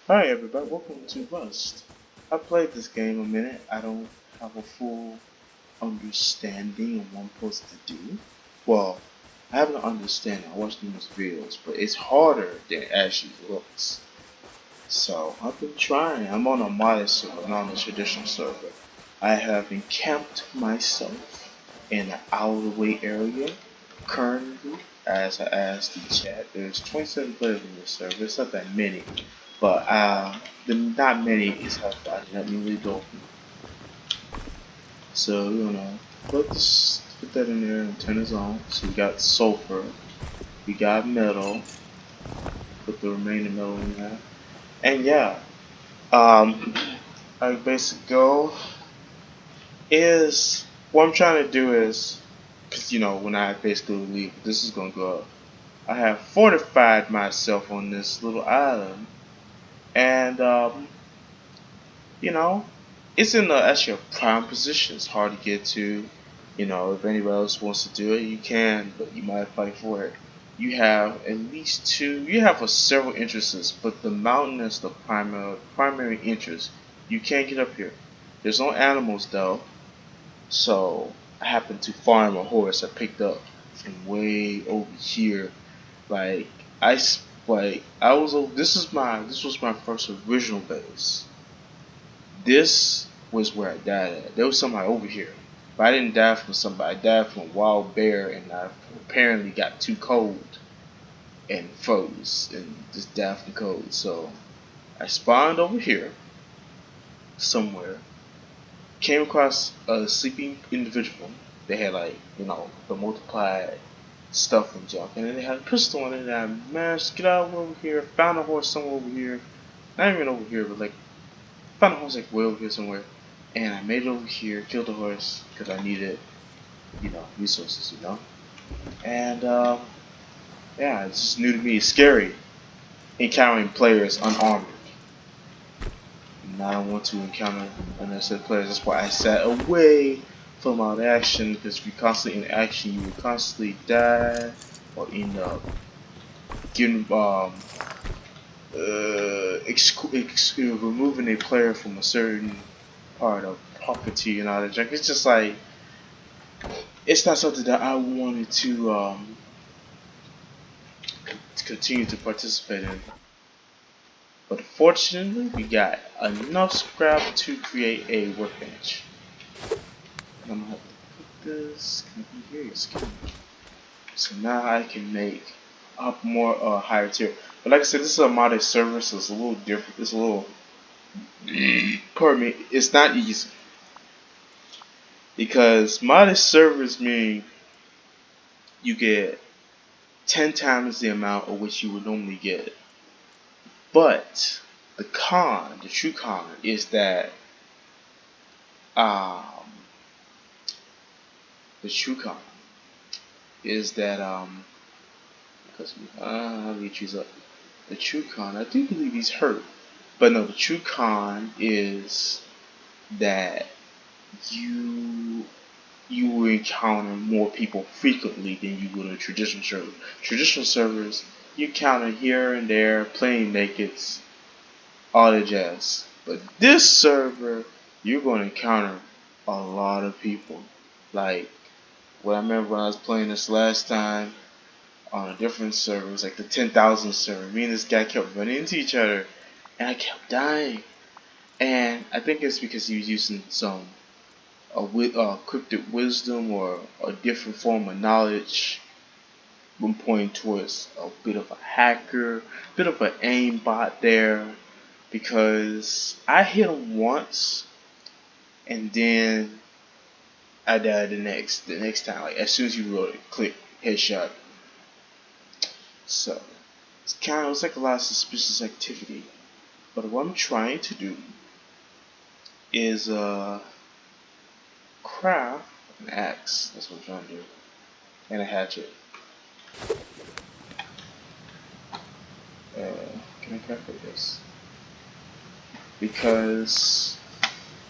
Hi everybody, welcome to Rust. I played this game a minute. I don't have a full understanding of what I'm supposed to do. Well, I have an understanding. I watched numerous videos, but it's harder than it actually looks. So I've been trying. I'm on a modded server, not on a traditional server. I have encamped myself in an out of the way area. Currently, as I asked the chat, there's 27 players in this server. It's not that many, but the not many is how I did not really go. So we're gonna put that in there and turn this on. So we got sulfur, we got metal. Put the remaining metal in there, and yeah. Um, our basic goal is what I'm trying to do is, because when I basically leave, this is gonna go up. I have fortified myself on this little island, and you know, it's in actually a prime position. It's hard to get to. If anybody else wants to do it, you can, but you might fight for it. You have at least two. You have several interests, but the mountain is the primary interest. You can't get up here. There's no animals though, so I happened to farm a horse I picked up from way over here. Like like I was. This was my first original base. This was where I died at. There was somebody over here. But I didn't die from somebody. I died from a wild bear, and I apparently got too cold and froze and just died from cold. So I spawned over here somewhere. Came across a sleeping individual. They had the multiplied stuff and junk, and then they had a pistol on it. And I managed to get out over here. Found a horse somewhere over here. Not even over here, but found a horse way over here somewhere, and I made it over here, killed the horse because I needed, resources, And yeah, it's just new to me. It's scary encountering players unarmed. And I don't want to encounter unnecessary players. That's why I sat away from all the action, because if you're constantly in action, you will constantly die or end up getting removing a player from a certain part of property and all that junk. It's just like it's not something that I wanted to continue to participate in. But fortunately, we got enough scrap to create a workbench. And I'm gonna have to put this. Can I be here? Yes, so now I can make up more higher tier. But like I said, this is a modded server, so it's a little different. It's a little. Pardon me. It's not easy because modded servers mean you get 10 times the amount of which you would normally get. But the true con, is that um, the true con is that because let me choose up. The true con, I do believe he's hurt, but no, the true con is that you you will encounter more people frequently than you would in a traditional server. Traditional servers, you encounter here and there playing nakeds, all the jazz. But this server, you're going to encounter a lot of people. Like, what I remember when I was playing this last time on a different server, it was like the 10,000 server. Me and this guy kept running into each other, and I kept dying. And I think it's because he was using some cryptic wisdom or a different form of knowledge. One pointing towards a bit of a hacker, bit of an aimbot there, because I hit him once and then I died the next time. Like as soon as you wrote it, click headshot. So it's like a lot of suspicious activity. But what I'm trying to do is craft an axe. That's what I'm trying to do, and a hatchet. Can I craft this? Because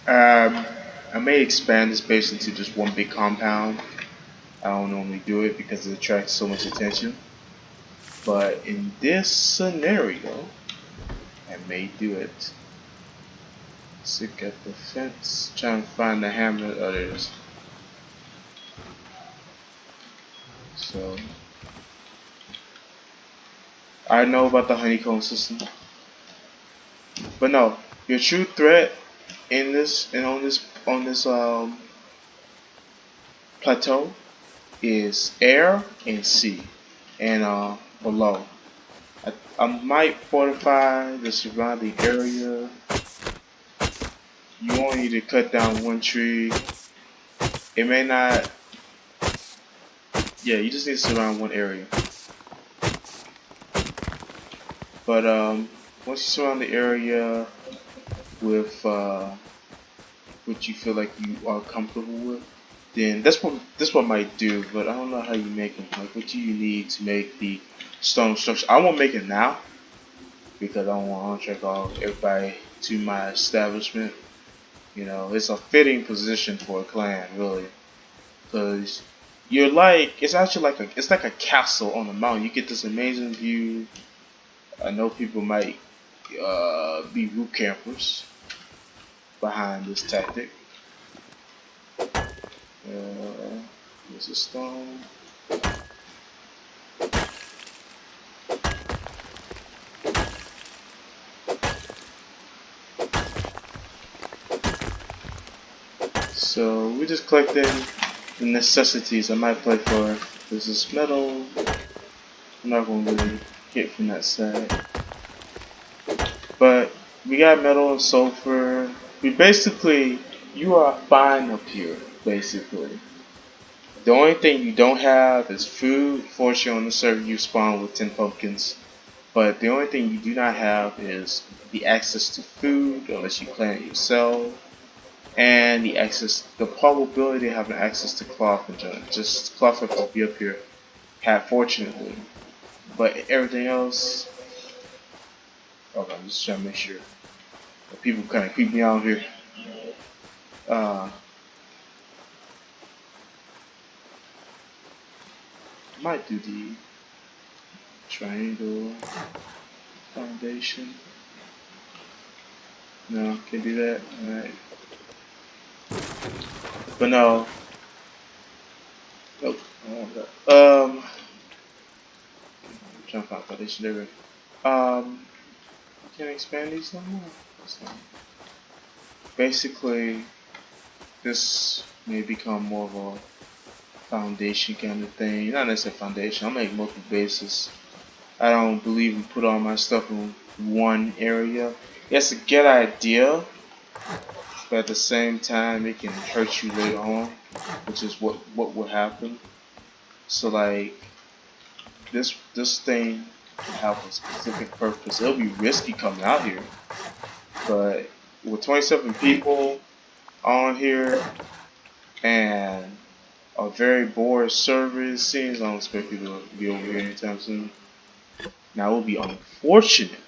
I may expand this base into just one big compound. I don't normally do it because it attracts so much attention. But in this scenario, I may do it. Sick at the fence. Trying to find the hammer. Oh, there it is. So I know about the honeycomb system, but no, your true threat in this and on this plateau is air and sea, and below. I might fortify the surrounding area. You only need to cut down one tree. It may not. Yeah, you just need to surround one area. But once you surround the area with what you feel like you are comfortable with, then that's what might do. But I don't know how you make them. Like, what do you need to make the stone structure? I won't make it now because I don't want to check off everybody to my establishment. You know, it's a fitting position for a clan, really, because you're like it's like a castle on a mountain. You get this amazing view. I know people might be root campers behind this tactic. There's a stone. So we're just collecting the necessities. I might play for. There's this metal. I'm not going to really hit from that side. But we got metal and sulfur. You are fine up here, basically. The only thing you don't have is food. Fortunately, on the server, you spawn with 10 pumpkins. But the only thing you do not have is the access to food, unless you plant it yourself, and the probability of having access to cloth and junk. Just cloth have to be up here, fortunately. But everything else, okay, I'm just trying to make sure. People kind of creep me out here. I might do the triangle foundation. No, can't do that. Alright. But no. Nope. I'm trying to find foundation there. Can't expand these no more. Basically, this may become more of a foundation kind of thing. Not necessarily foundation. I'll make multiple bases. I don't believe in put all my stuff in one area. It's a good idea, but at the same time, it can hurt you later on, which is what will happen. So like this thing will have a specific purpose. It'll be risky coming out here, but with 27 people on here and a very bored server, it seems I don't expect you to be over here anytime soon. Now it would be unfortunate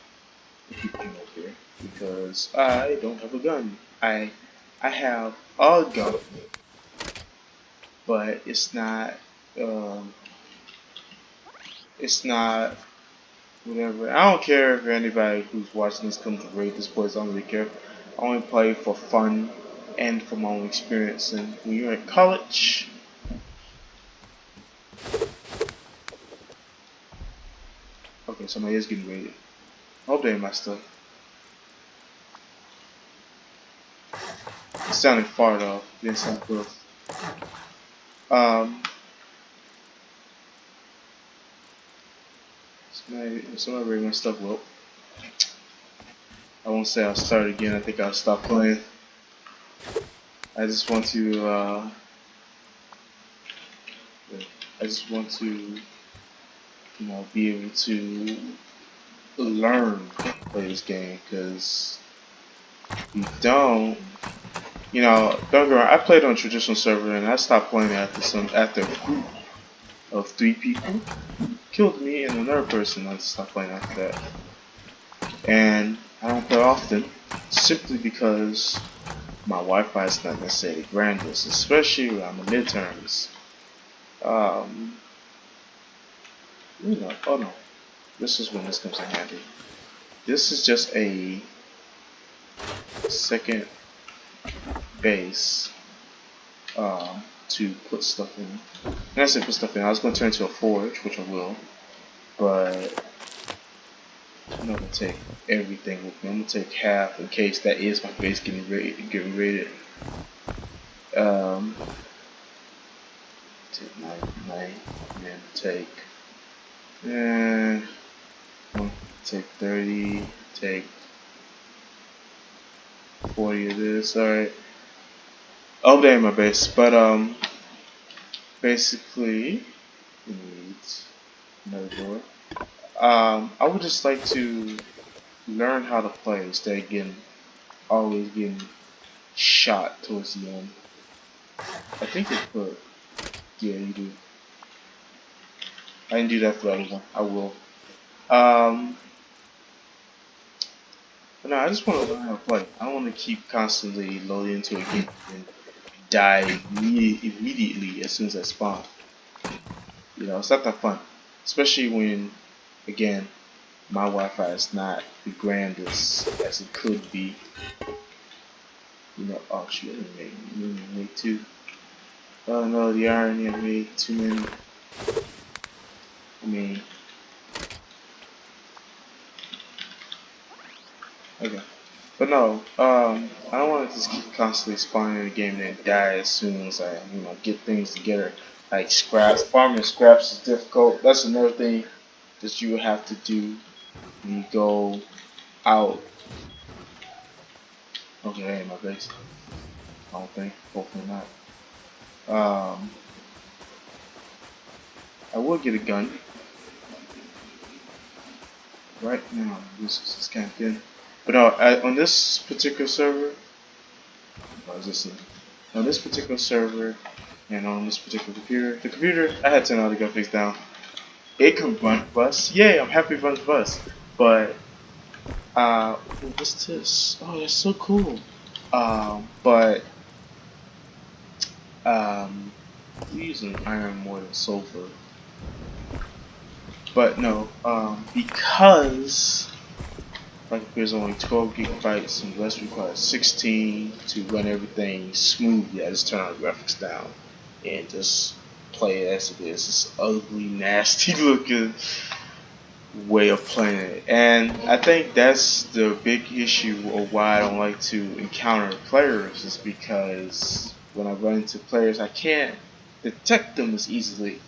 if you come over here because I don't have a gun. I have a gun, but um, it's not whatever. I don't care if anybody who's watching this comes to rate this place. I don't really care. I only play for fun and for my own experience. And when you're in college, okay, somebody is getting rated. I hope they ain't my stuff. It sounded far though. Didn't sound good. Somebody rated my stuff. Well, I won't say I'll start again. I think I'll stop playing. I just want to. I just want to, be able to learn to play this game. Because you don't, don't get me wrong. I played on a traditional server and I stopped playing after a group of 3 people killed me and another person. I stopped playing after that. And I don't play often simply because my Wi-Fi is not necessarily grandest, especially around the midterms. Oh no, this is when this comes in handy. This is just a second base to put stuff in. When I say put stuff in, I was going to turn into a forge, which I will, but I'm not going to take everything with me. I'm going to take half in case that is my base getting raided. Take 9, and then take 30, take 40 of this. Alright. I'll update my base, but basically we need another door. I would just like to learn how to play instead of always getting shot towards the end. I think it put, yeah, you do. I didn't do that for the other one. I will. But no, I just want to learn how to play. I don't want to keep constantly loading into a game and die immediately as soon as I spawn. You know, it's not that fun. Especially when, again, my Wi-Fi is not the grandest as it could be. You know, oh shoot, I didn't make two. Oh no, the irony, I made too many. I mean, okay. But no, I don't want to just keep constantly spawning in the game and then die as soon as I, get things together. Like scraps, farming scraps is difficult. That's another thing that you have to do when you go out. Okay, that ain't my base. I don't think. Hopefully not. I will get a gun right now. This is kind of thin. But no, on this particular server, on this particular server, and on this particular computer, the computer I had to turn all the graphics down. It can run bus. Yeah, I'm happy it runs bus. But what's this? Oh, that's so cool. But we using iron more than sulfur. But no, because my computer's only 12 gigabytes and less requires 16 to run everything smoothly. I just turn all the graphics down and just play it as it is. This ugly, nasty looking way of playing it. And I think that's the big issue of why I don't like to encounter players, is because when I run into players I can't detect them as easily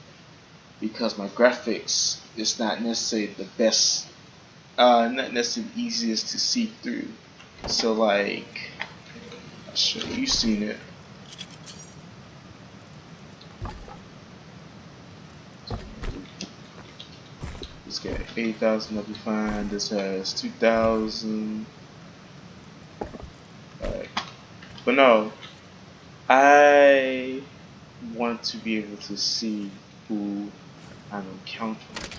because my graphics is not necessarily the best, not necessarily easiest to see through. So like, I'm sure you've seen it. This got 8,000, that'll be fine. This has 2,000. Alright. But no, I want to be able to see who I'm encountering.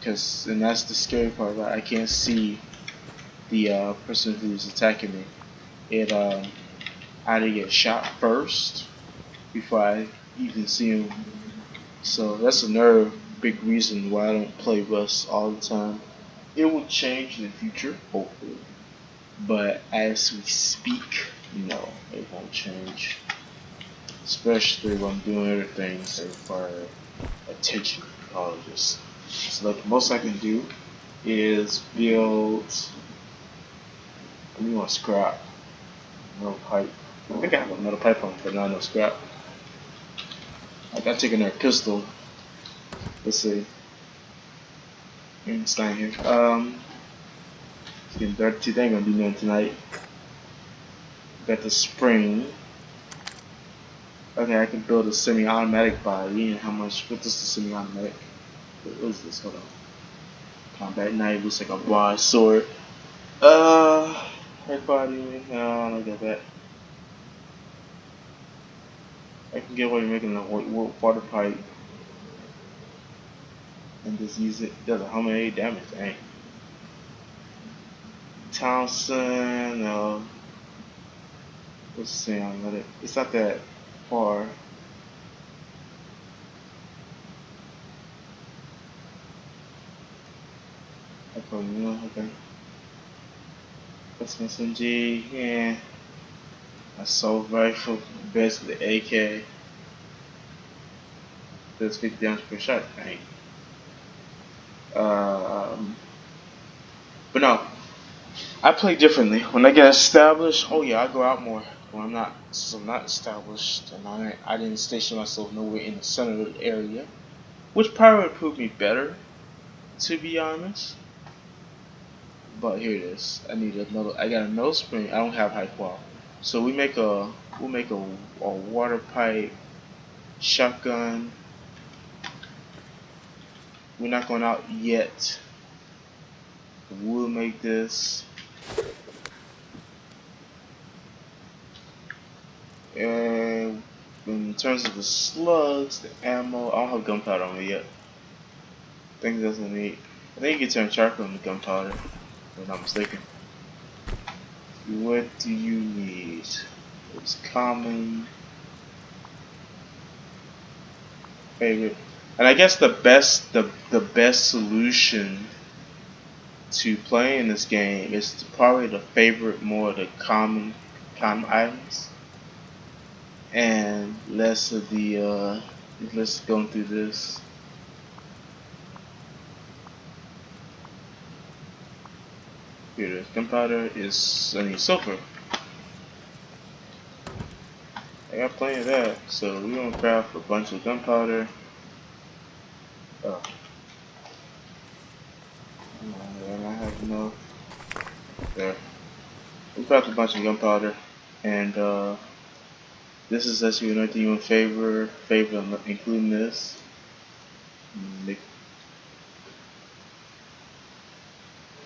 And that's the scary part, right? I can't see the person who's attacking me. It I either get shot first before I even see him. So that's another big reason why I don't play Rust all the time. It will change in the future, hopefully. But as we speak, no, it won't change. Especially when I'm doing other things that require attention from colleges. So like the most I can do is build, want scrap, metal pipe. I think I have a metal pipe on, but not no scrap. I gotta take another pistol. Let's see. It's not here. It's getting dirty. They ain't gonna do nothing tonight. Got the spring. Okay, I can build a semi-automatic body. And how much? What is the semi-automatic? What is this? Hold on. Combat knife looks like a broadsword. Head body. No, I don't get that. I can get away with making a water pipe and just use it. It does 108 damage. Dang. Thompson. What's the semi-automatic? It's not that far. Oh, you know, okay. That's SMG, yeah. Assault rifle, basically AK. Does 50 damage per shot. Dang. Um, but no, I play differently. When I get established, oh yeah, I go out more. When I'm not, since I'm not established, and I didn't station myself nowhere in the center of the area, which probably would prove me better, to be honest. But here it is. I need another. I got a nose spring. I don't have high qual, so we'll make a water pipe shotgun. We're not going out yet. We'll make this. And in terms of the slugs, the ammo, I don't have gunpowder on me yet. I think that's what I need. I think you can turn charcoal into gunpowder, if I'm not mistaken. What do you need? It's common, favorite. And I guess the best solution to playing this game is to probably the favorite more of the common items and less of the let's go through this. Here it is. Gunpowder is I need sulfur. I got plenty of that, so we're gonna craft a bunch of gunpowder. Oh, and I have enough there. We craft a bunch of gunpowder, and this is actually another thing you favor including this. Make,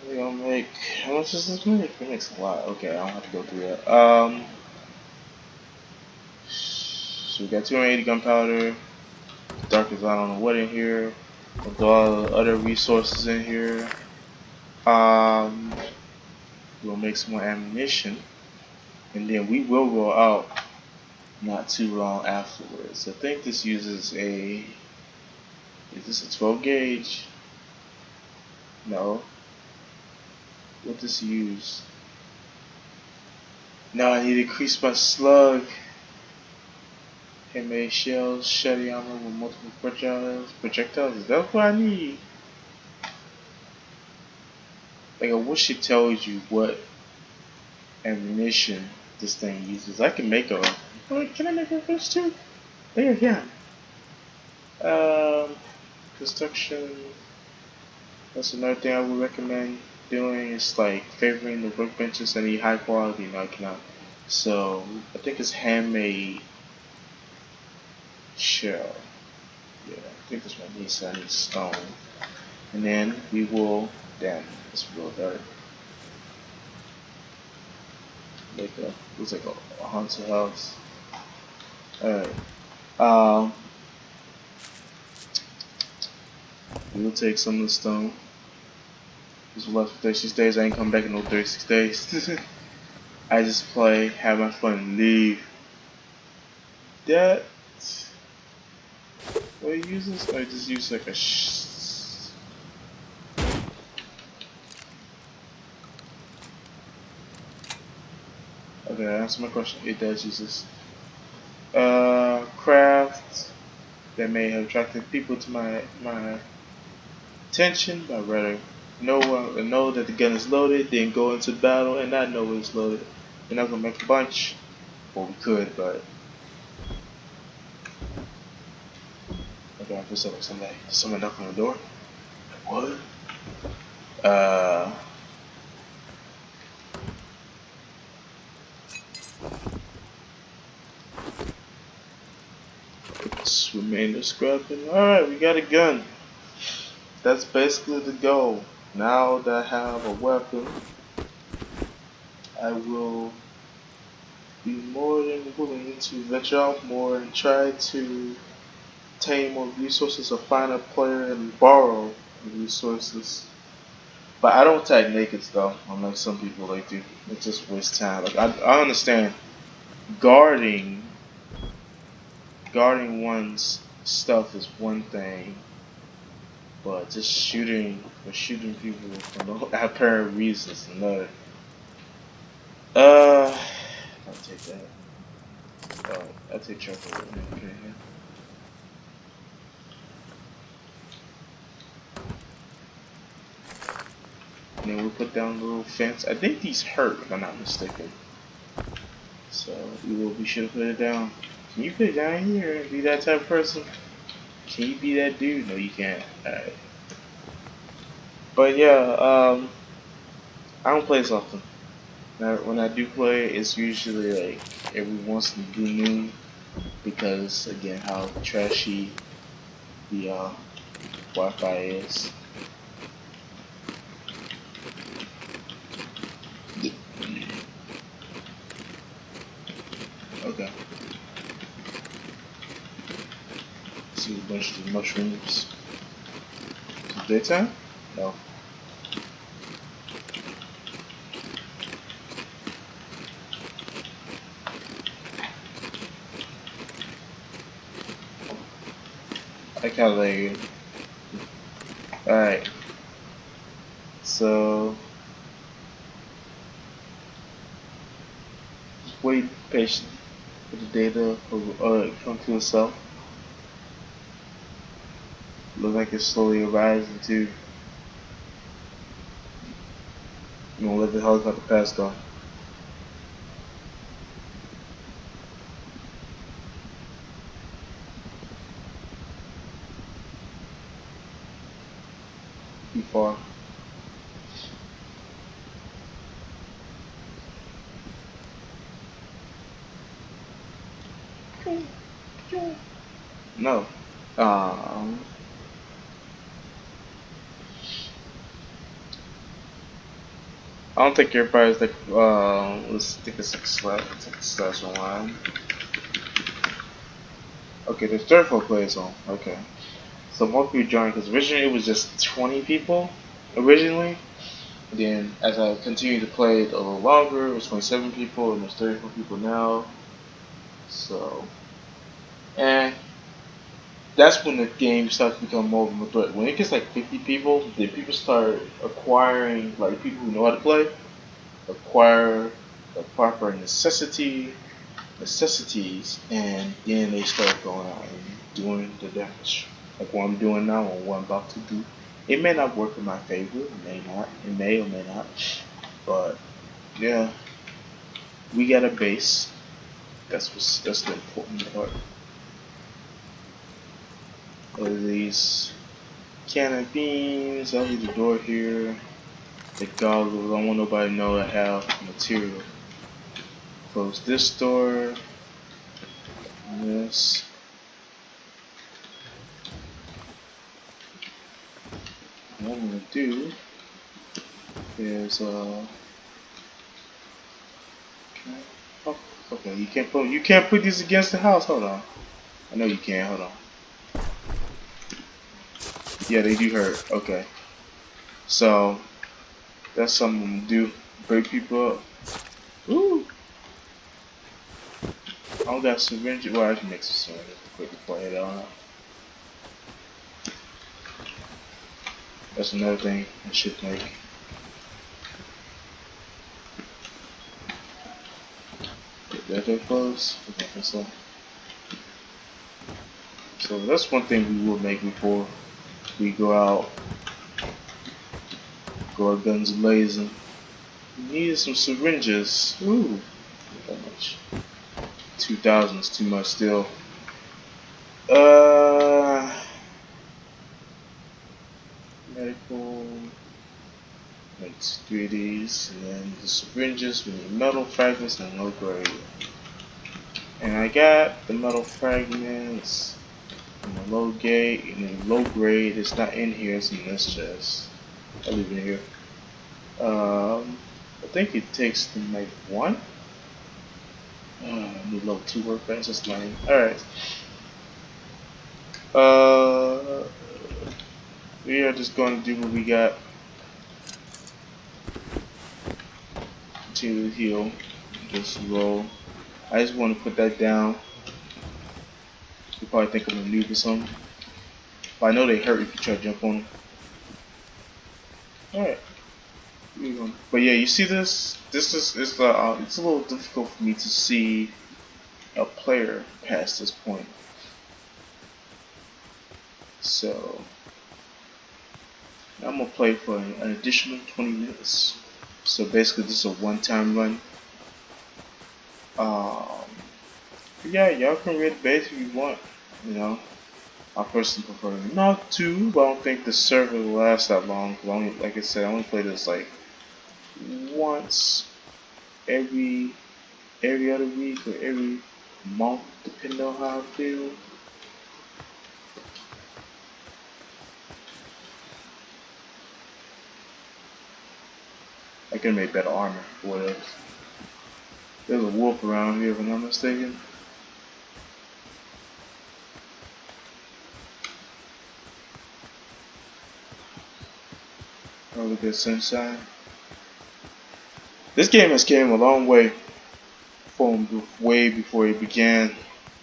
we're gonna make how much does this make? It makes a lot. Okay, I don't have to go through that. So we got 280 gunpowder. Darkest I don't know what in here. With all the other resources in here. We'll make some more ammunition, and then we will go out not too long afterwards. I think this uses a. Is this a 12 gauge? No. What does it use? Now I need to increase my slug. Handmade shells, shetty armor with multiple projectiles. Projectiles? Is that what I need? Like, I wish it tells you what ammunition this thing uses. I can make a. Wait, can I make a fish too? Yeah, yeah. Construction. That's another thing I would recommend doing. Is like favoring the workbenches. Any high quality. No, I cannot. So I think it's handmade shell. Yeah, I think this one needs I need stone. And then we will. Damn, it's real dark. Looks like a haunted house. Alright. We'll take some of the stone. Just left for 36 days. I ain't come back in no 36 days. I just play, have my fun, and leave. That. What do you use this? I just use like a Okay, answer my question. It does use this. Craft that may have attracted people to my attention, but rather know that the gun is loaded, then go into battle and not know it's loaded. We're not gonna make a bunch. Well, we could, but okay, I feel like someone knocked on the door. What? Let's remain the scrapping. Alright, we got a gun. That's basically the goal. Now that I have a weapon, I will be more than willing to venture out more and try to obtain more resources or find a player and borrow resources. But I don't tag nakeds though, unlike some people like to. It just wastes time. Like I understand guarding guarding one's stuff is one thing, but just shooting But shooting people for no apparent reasons, another. I'll take that. I'll take charcoal with me. Okay, yeah. And then we'll put down the little fence. I think these hurt, if I'm not mistaken. So we should put it down. Can you put it down here and be that type of person? Can you be that dude? No, you can't. Alright. But yeah, I don't play this often. Now, when I do play, it's usually like every once in a blue moon because again, how trashy the Wi-Fi is. Okay. See a bunch of mushrooms. Is it daytime? No. I calculated. Alright. So just wait patiently for the data to come to itself. Looks like it's slowly rising too. You gonna let the helicopter pass though. Too far. No. I don't think everybody's like, let's think it's like slash online. Okay, there's 34 players on. Okay. So more people joined because originally it was just 20 people originally. Then as I continued to play it a little longer, it was 27 people and there's 34 people now. So, and that's when the game starts to become more of a threat. When it gets like 50 people, then people start acquiring, like people who know how to play, acquire the proper necessities, and then they start going out and doing the damage. Like what I'm doing now or what I'm about to do. It may not work in my favor, it may not, it may or may not. But yeah, we got a base. That's the important part. These can of beans, I'll leave the door here. The goggles, I don't want nobody to know I have material. Close this door. This. What I'm gonna do is oh, okay, you can't put these against the house. Hold on. I know you can. Hold on. Yeah, they do hurt. Okay. So that's something I'm gonna do. Break people up. Ooh. I don't got syringe. Well, I can make some syringes quick before I head on. That's another thing I should make. Get that close. Okay, so that's one thing we will make before we go out. Go our guns blazing. We needed some syringes. Ooh, not that much. 2,000 is too much still. Medical. Let's do these, and then the syringes. We need metal fragments and low grade. And I got the metal fragments and the low grade, and the low grade is not in here. It's in this chest. I'll leave it here. I think it takes to make one. Need level 2 workbench. That's lame. Alright. We are just going to do what we got. Continue to heal. Just roll. I just want to put that down. You probably think I'm a noob or something. But I know they hurt if you try to jump on them. Alright. But yeah, you see this? This is it's a little difficult for me to see a player past this point. So I'm gonna play for an additional 20 minutes. So basically, this is a one-time run. Um, yeah, y'all can read the base if you want. You know, I personally prefer not to, but I don't think the server will last that long. 'Cause I only, like I said, I only play this like once every other week or every month, depending on how I feel. I can make better armor. What else? There's a wolf around here, if I'm not mistaken. Probably good sunshine. This game has came a long way from way before it began.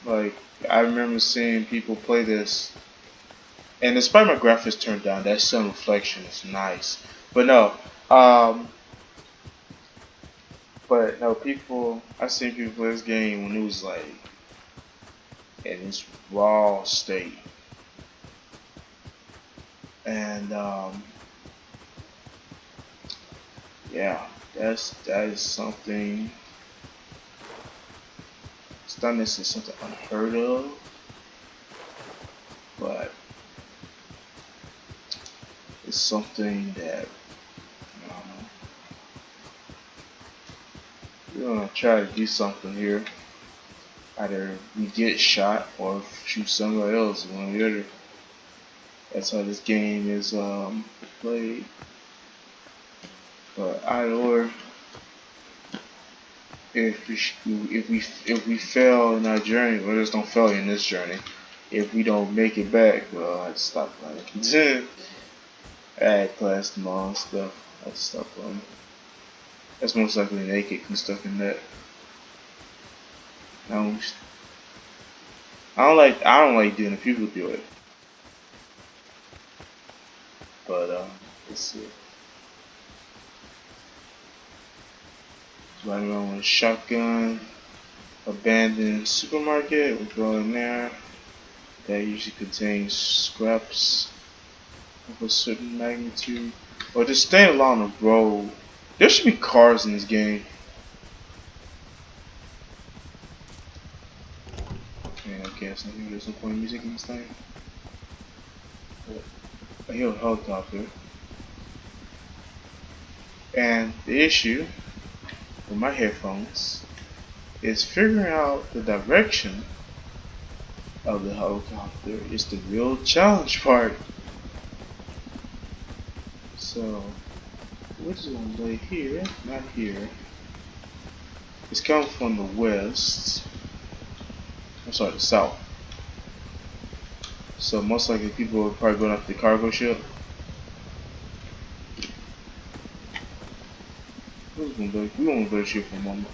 Like I remember seeing people play this, and despite my graphics turned down, that sun reflection is nice. But no, um, but no, people. I seen people play this game when it was like in its raw state, and yeah, that is something. It's not necessarily something unheard of, but it's something that um, we're gonna try to do something here. Either we get shot or shoot somewhere else, one or the other. That's how this game is played. But either or, if we fail in our journey, or just don't fail in this journey, if we don't make it back, well, I have to stop playing. I had class tomorrow and stuff. I have to stop playing. That's most likely naked and stuff in that. I don't, I don't like doing it. People do it, but let's see. Running around with a shotgun. Abandoned supermarket. We'll go in there. That usually contains scraps of a certain magnitude. Or just staying along the road. There should be cars in this game. Yeah, I guess I think there's no point in music in this thing. But I hear a helicopter. And the issue with my headphones is figuring out the direction of the helicopter is the real challenge part. So, we're just gonna lay here, not here. It's coming from the west. I'm sorry, the south. So most likely people are probably going up the cargo ship. We won't go to ship for a moment.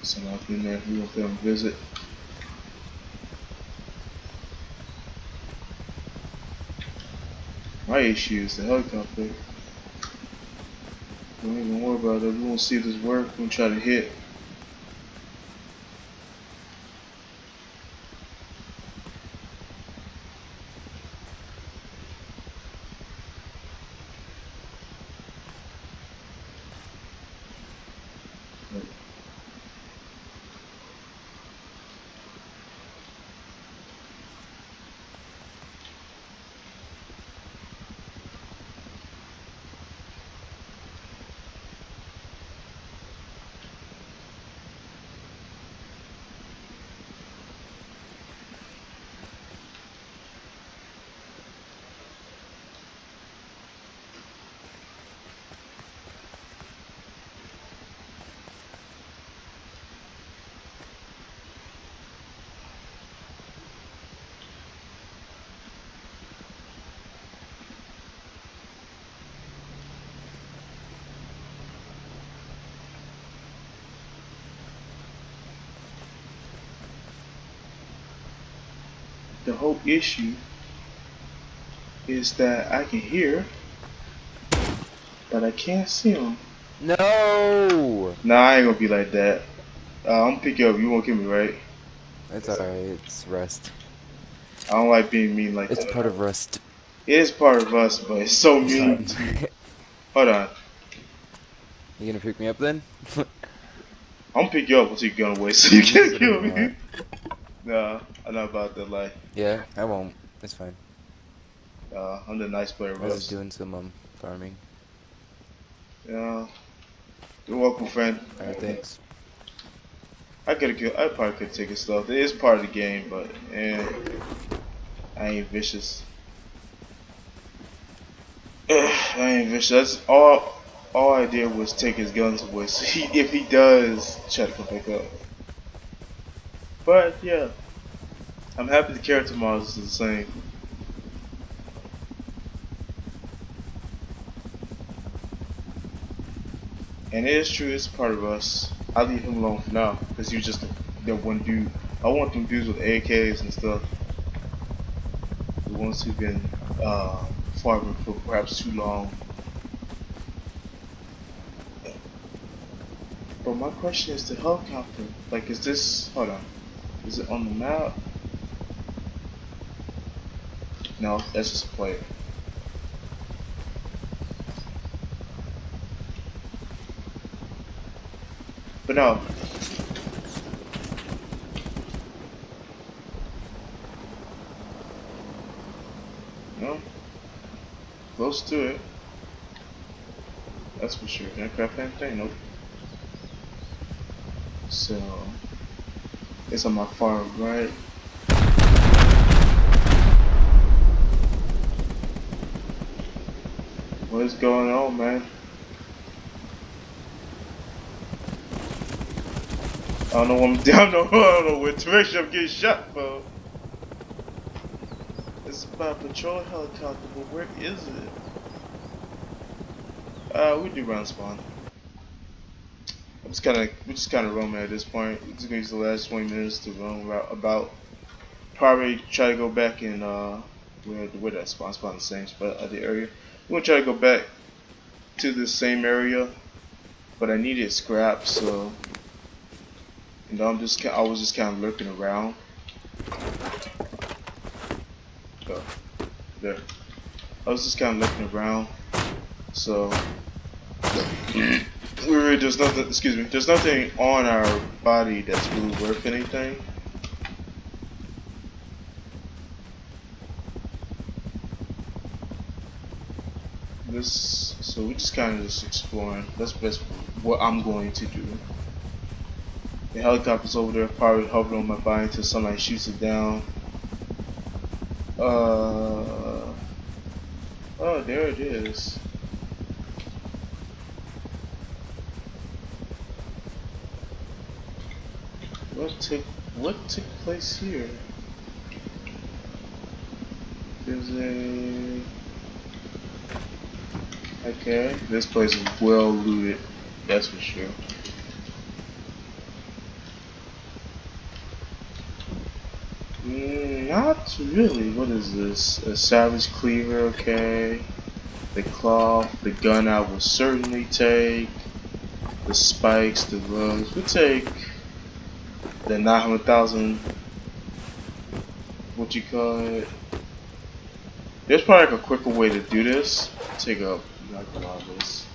Someone up in there, we gonna come visit. My issue is the helicopter. Don't even worry about it. We won't see this work. We're gonna try to hit. the whole issue is that I can hear, but I can't see him. No! Nah, I ain't gonna be like that. I'm gonna pick you up. You won't kill me, right? It's alright, it's Rust. I don't like being mean like It's that. part of Rust. It is part of us, but it's so It's mean fine. to. Hold on. You gonna pick me up then? I'm gonna pick you up until you gun away so you You can do can't whatever kill you want. me. Nah, I'm not about that life. Yeah, I won't. It's fine. I'm the nice player, I was just Russ. doing some farming. Yeah, you're welcome, friend. Alright, thanks. I could have, I probably could take his stuff. It is part of the game, but I ain't vicious. I ain't vicious. That's all. All I did was take his guns away. So if he does try to come back up, but yeah, I'm happy the character models is the same. And it is true, it's part of us. I'll leave him alone for now, because he was just that one dude. I want them dudes with AKs and stuff. The ones who've been farming for perhaps too long. But my question is the helicopter. Like, is this, hold on, is it on the map? No, that's just a player. But no. No. Close to it. That's for sure. Can I craft anything? Nope. So, it's on my far right. What is going on, man? I don't know what I'm down. I don't know what direction I'm getting shot from. It's about a patrol helicopter, but where is it? We do round spawn. We're just kind of roaming at this point. We're just gonna use the last 20 minutes to roam about. Probably try to go back in where that spawn the same spot at the area. We're gonna try to go back to the same area, but I needed scrap, so I was just kind of lurking around. Oh, there. I was just kind of looking around, so there's nothing. Excuse me. There's nothing on our body that's really worth anything. So we just kind of just exploring. That's what I'm going to do. The helicopter's over there, probably hovering on my body until somebody shoots it down. Oh, there it is. What took place here? There's a okay. This place is well looted. That's for sure. Not really. What is this? A savage cleaver, okay. The cloth, the gun I will certainly take. The spikes, the rugs. We'll take the 900,000. What you call it? There's probably like a quicker way to do this. Take up like a lot of this.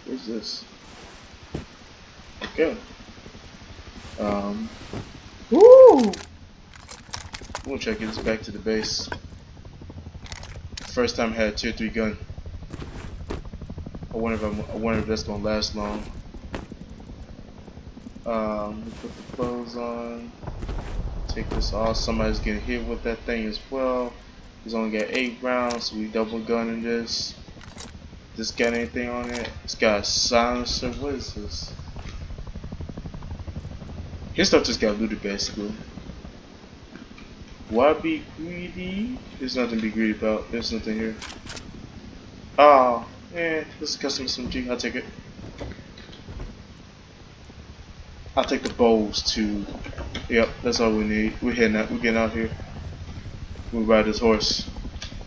Where's this? Okay. Woo! I'm gonna try to get this back to the base. First time I had a tier 3 gun. I wonder if that's gonna last long. Put the clothes on. Take this off. Somebody's getting hit with that thing as well. He's only got 8 rounds, so we double gunning this. This got anything on it? It's got a silencer. What is this? His stuff just got looted basically. Why be greedy? There's nothing to be greedy about. There's nothing here. Oh, this is custom SMG. I'll take it. I'll take the bows too. Yep, that's all we need. We're heading out. We're getting out here. We ride this horse.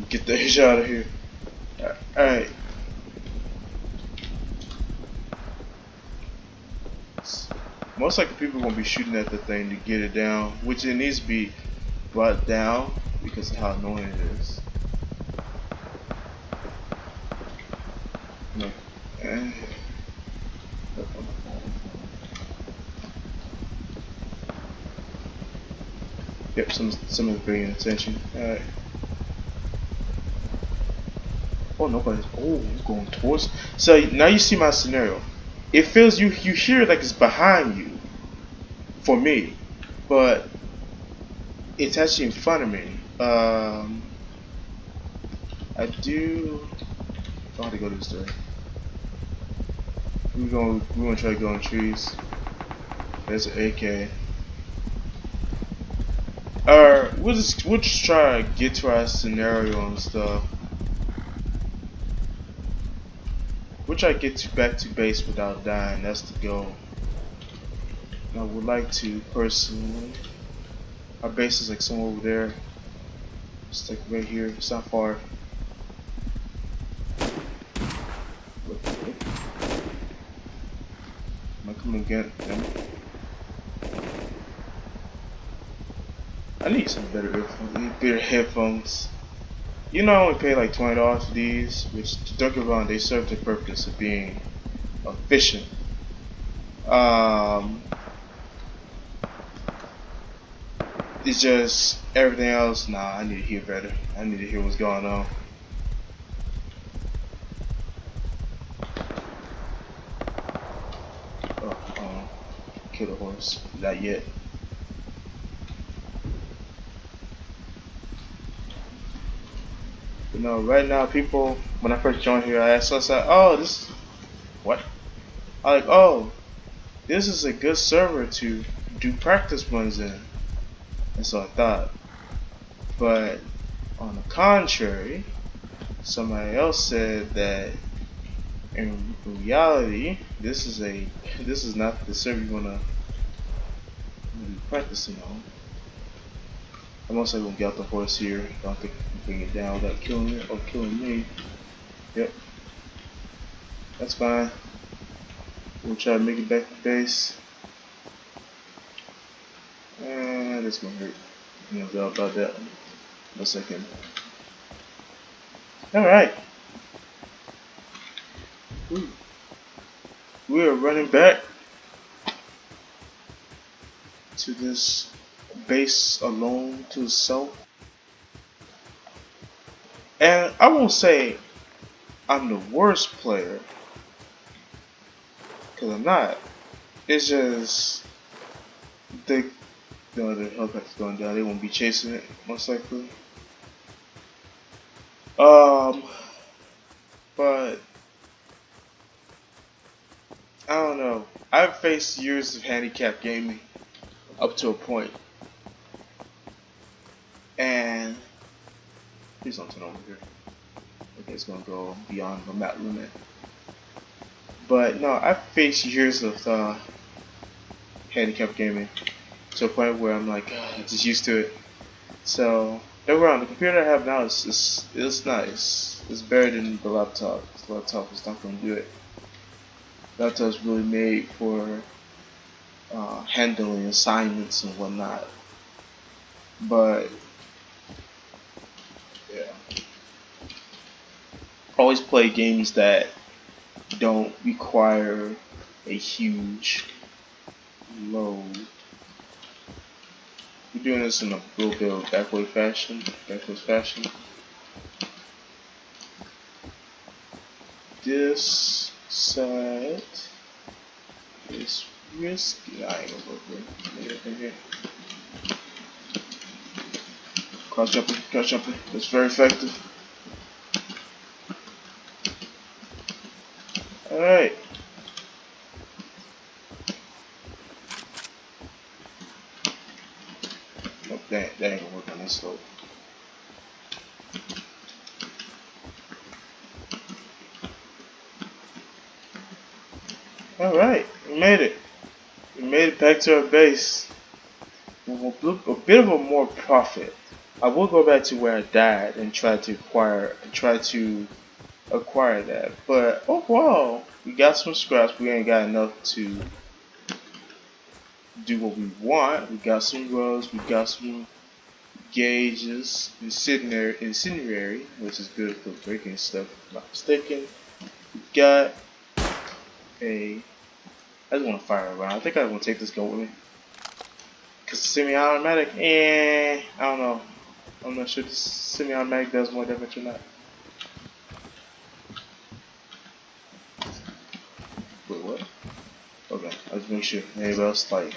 Get the ish out of here. Alright. Most likely people are gonna be shooting at the thing to get it down, which it needs to be brought down because of how annoying it is. No. Yep, someone's paying attention. Alright. Oh, nobody's. Oh, you're going towards. So now you see my scenario. It feels you hear it like it's behind you. For me, but it's actually in front of me. I do. I have to go this way. We're gonna try to go in trees. There's an AK. We'll just try to get to our scenario and stuff. We'll try to get back to base without dying. That's the goal. I would like to personally. Our base is like somewhere over there. It's like right here. It's not far. Am I coming again? I need some better earphones. I need better headphones. You know, I only pay like $20 for these, which don't get me wrong, they serve the purpose of being efficient. It's just everything else. Nah, I need to hear better. I need to hear what's going on. Oh, kill the horse. Not yet. You know, right now, people, when I first joined here, I asked us, oh, this, what? I like, oh, this is a good server to do practice runs in. And so I thought. But on the contrary, somebody else said that in reality, this is not the server you wanna be practicing on. I'm also gonna get out the horse here. Don't have to bring it down without killing it or killing me. Yep, that's fine. We'll try to make it back to base. And it's gonna hurt. No doubt about that. 1 second. Alright. We are running back to this base alone to the south. And I won't say I'm the worst player, because I'm not. It's just the other helicopter's going down. They won't be chasing it, most likely. But I don't know. I've faced years of handicap gaming up to a point, and please don't turn over here. Okay, it's gonna go beyond the map limit. But no, I've faced years of handicap gaming to a point where I'm like, I'm just used to it. So don't get me wrong, the computer I have now is nice. It's better than the laptop. The laptop is not gonna do it. The laptop's really made for handling assignments and whatnot. But yeah, always play games that don't require a huge load. We're doing this in a little bit of backwards fashion. This side is risky. I ain't gonna go for it. Crouch jumping. That's very effective. Alright. Nope, that ain't gonna work on this slope. Alright, we made it. We made it back to our base. with a bit of a more profit. I will go back to where I died and try to acquire that. But overall, we got some scraps. We ain't got enough to do what we want. We got some rows. We got some gauges, incendiary, which is good for breaking stuff. If I'm not mistaken. We got a. I just want to fire around. I think I want to take this gun with me. Cause semi-automatic, I don't know. I'm not sure this semi-automatic does more damage or not. Wait, what? Okay, I just make sure anybody else like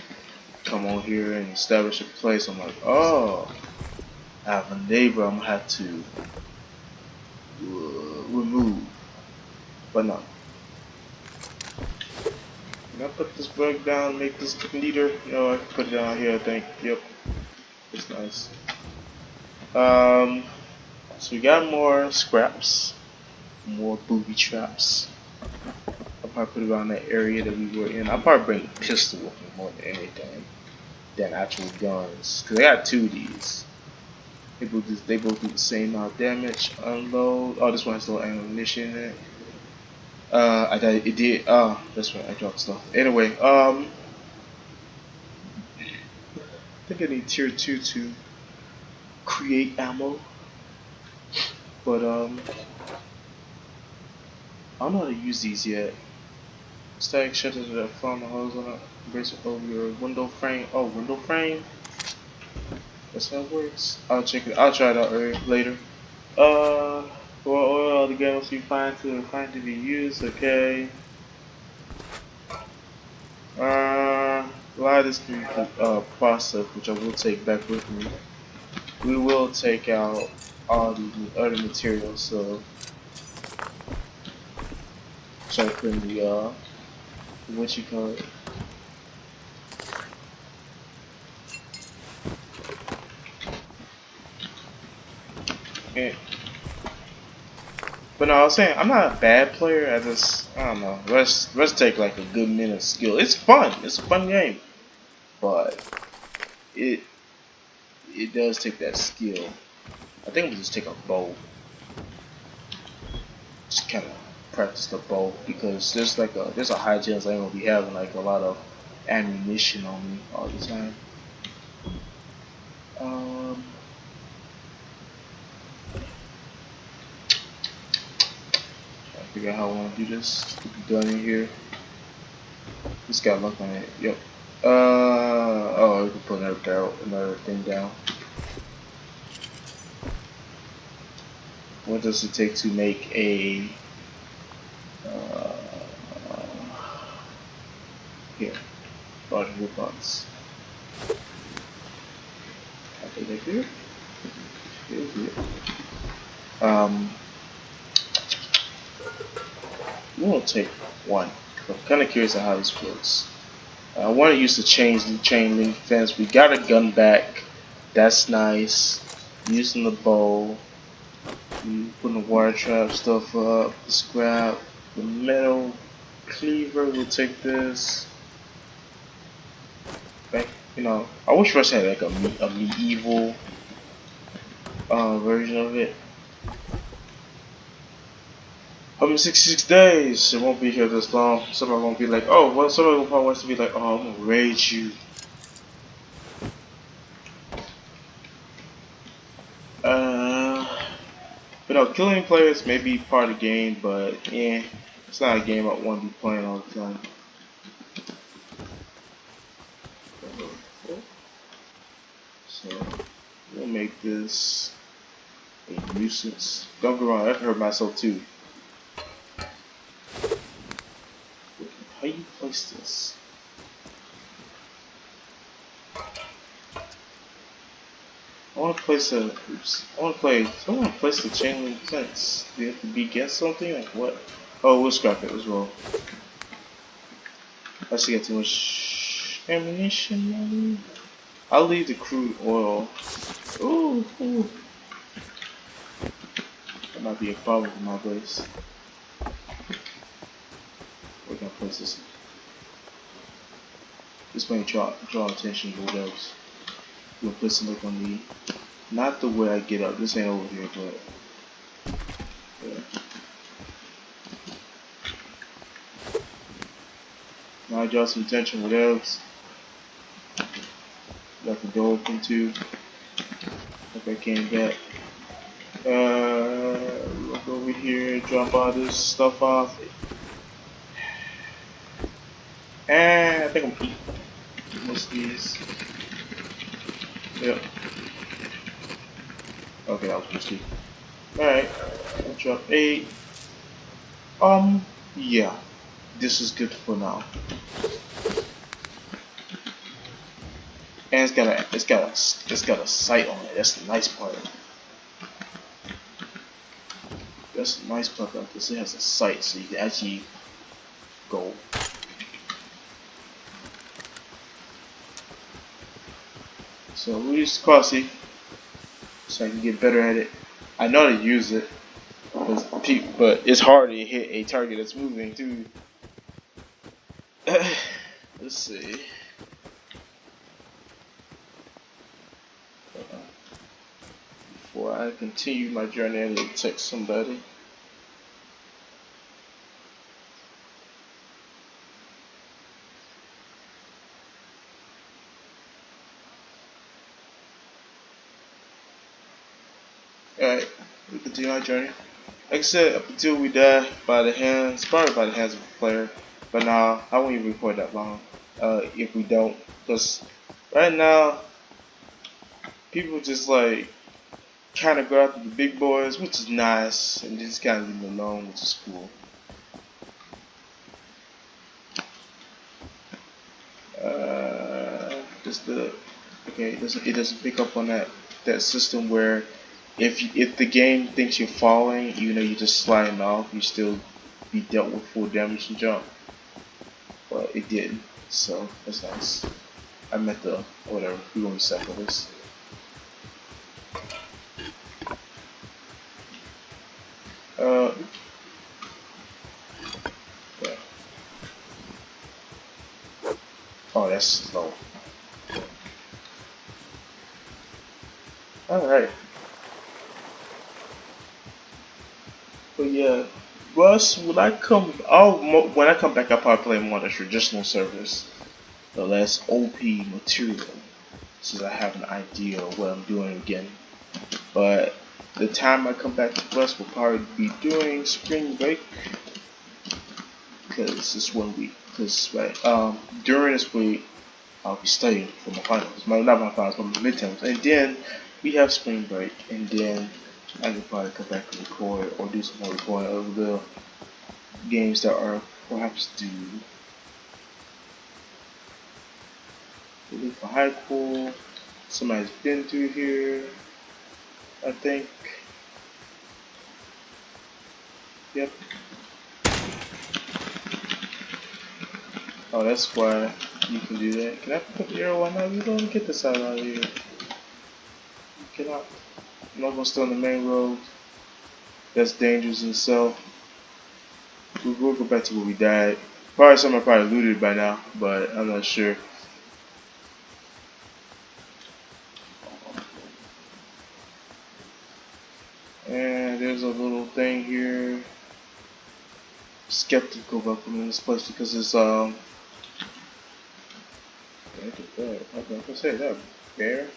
come on here and establish a place. I'm like, oh, I have a neighbor. I'm gonna have to remove, but no. Can I put this bug down, make this neater? You know, I can put it down here. I think. Yep, it's nice. So we got more scraps, more booby traps. I'll probably put it around that area that we were in. I'll probably bring a pistol with me more than anything than actual guns. Cause I got two of these. They both do the same amount of damage. Unload. Oh, this one has no ammunition in it. I died. It did. Oh, that's right. I dropped stuff. Anyway, I think I need tier 2 to create ammo. But I don't know how to use these yet. Static shutters that form a hose on a brace over your window frame. Oh, window frame. That's how it works. I'll check it. I'll try it out later. For oil, the gun must be fine to be used. Okay. A lot of this can be processed, which I will take back with me. We will take out all the other materials, so try to put in the what you call it. Yeah. But no, I was saying I'm not a bad player. I don't know. Let's take like a good minute of skill. It's fun. It's a fun game, but it it does take that skill. I think we'll just take a bow. Just kind of practice the bow because there's a high chance I ain't gonna be having like a lot of ammunition on me all the time. Um, trying to figure out how I want to do this. Put the gun in here. Just got luck on it. Yep. Oh, we can put another thing down. What does it take to make a uh, here? Large robots. I think that here. Um, we'll take one. I'm kind of curious on how this works. I want to use the chain link fence. We got a gun back. That's nice. Using the bow. Putting the water trap stuff up. The scrap. The metal cleaver. We'll take this. Like, you know, I wish Rush had like a medieval version of it. 166 days. It won't be here this long. Somebody won't be like, oh, well, somebody will probably wants to be like, oh, I'm gonna raid you. But no, killing players may be part of the game, but yeah, it's not a game I want to be playing all the time. So we'll make this a nuisance. Don't get wrong, I hurt myself too. How you place this? I want to place a. Oops. I want to place the chain link fence. Do you have to be against something? Like what? Oh, we'll scrap it as well. I still got too much ammunition on me. I'll leave the crude oil. Ooh. That might be a problem in my place. We're gonna place this. This may draw attention to those. We'll put some like on the, not the way I get up. This ain't over here, but yeah. Now I draw some attention. What else? Got the door open too. Okay, came back. Look over here, drop all this stuff off. And I think I'm eating most of these. Yep. Okay, that was risky. Alright, I'll drop 8. Yeah. This is good for now. And it's got a sight on it. That's the nice part. That's the nice part about this. It has a sight, so you can actually go. So we use Crossy so I can get better at it. I know how to use it, but it's hard to hit a target that's moving too. Let's see. Before I continue my journey, I need to text somebody. Alright, we continue our journey. Like I said, up until we die by the hands, probably by the hands of a player. But now, I won't even record that long. If we don't, because right now, people just like kind of go after the big boys, which is nice, and just kind of leave them alone, which is cool. Just the okay, it doesn't pick up on that system where if the game thinks you're falling, even though you're just sliding off, you still be dealt with full damage and jump. But it didn't, so that's nice. I meant the whatever. We're gonna recycle this. Yeah. Oh, that's slow. All right. But yeah, Russ, when I come, when I come back, I'll probably play more of the traditional service, the less OP material, since I have an idea of what I'm doing again. But the time I come back to Russ will probably be during spring break, because it's 1 week. Because during this week I'll be studying for my finals, not my finals, but my midterms, and then we have spring break, and then I could probably come back and record or do some more recording of the games that are perhaps due. For high school, somebody's been through here, I think. Yep. Oh, that's why you can do that. Can I put the arrow on now? You don't get this out of here. You cannot. I'm not gonna stay on the main road. That's dangerous in itself. We'll go back to where we died. Probably somebody probably looted by now, but I'm not sure. And there's a little thing here. Skeptical about coming in this place because it's I can say that bear.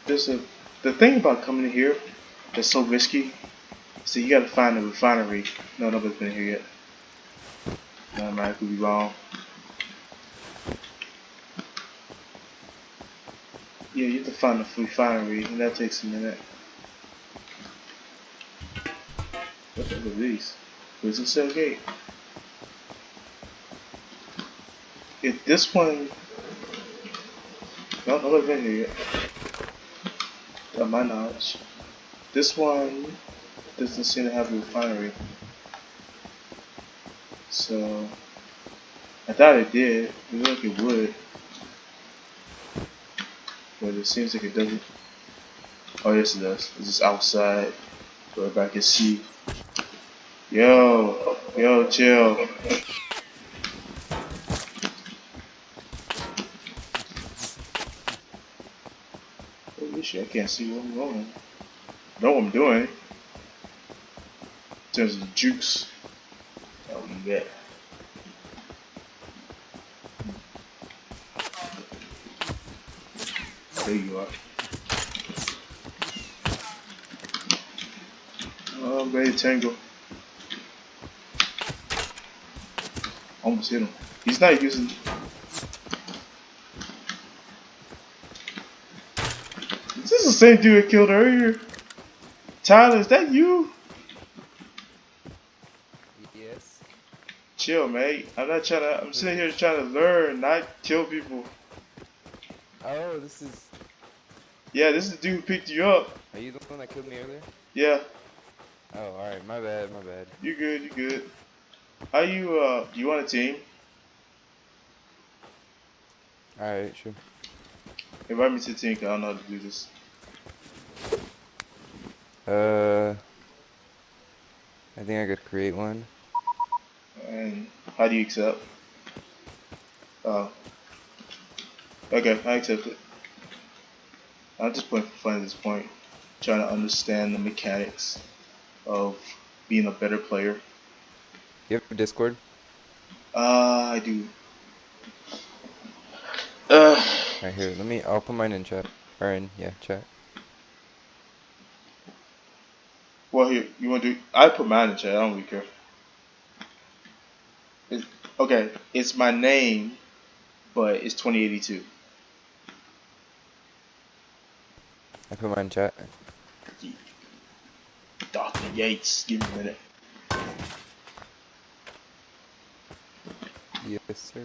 There's the thing about coming in here that's so risky. So you gotta find a refinery. No, nobody's been here yet. No, I could be wrong. Yeah, you have to find a refinery, and that takes a minute. What the hell are these? Where's the cell gate? If this one, no, nobody's been here yet. To my knowledge, this one doesn't seem to have a refinery. So I thought it did. It looked like it would, but it seems like it doesn't. Oh yes, it does. It's just outside, so everybody can see. Yo, chill. Holy shit, I can't see where I'm going. I know what I'm doing. In terms of jukes. Oh, you got. There you are. Oh, baby tango. Almost hit him. He's not using. Is this the same dude I killed earlier? Tyler, is that you? Yes. Chill, mate. I'm not trying to. I'm Who's sitting here this? trying to learn, not kill people. Oh, this is. Yeah, this is the dude who picked you up. Are you the one that killed me earlier? Yeah, Oh, alright. My bad. My bad. you good, you good. How you, you on a team? Alright, sure. Invite me to the team, 'cause I don't know how to do this. Uh, I think I could create one. And how do you accept? Oh, okay, I accept it. I'm just playing for fun at this point. Trying to understand the mechanics of being a better player. You have a Discord? I do. Uh, Right here. I'll put mine in chat. Or in, yeah, chat. well, here, you want to do. I put mine in chat, I don't really care. It's, okay, it's my name, but it's 2082. I put mine in chat. Dr. Yates, give me a minute. Yes, sir.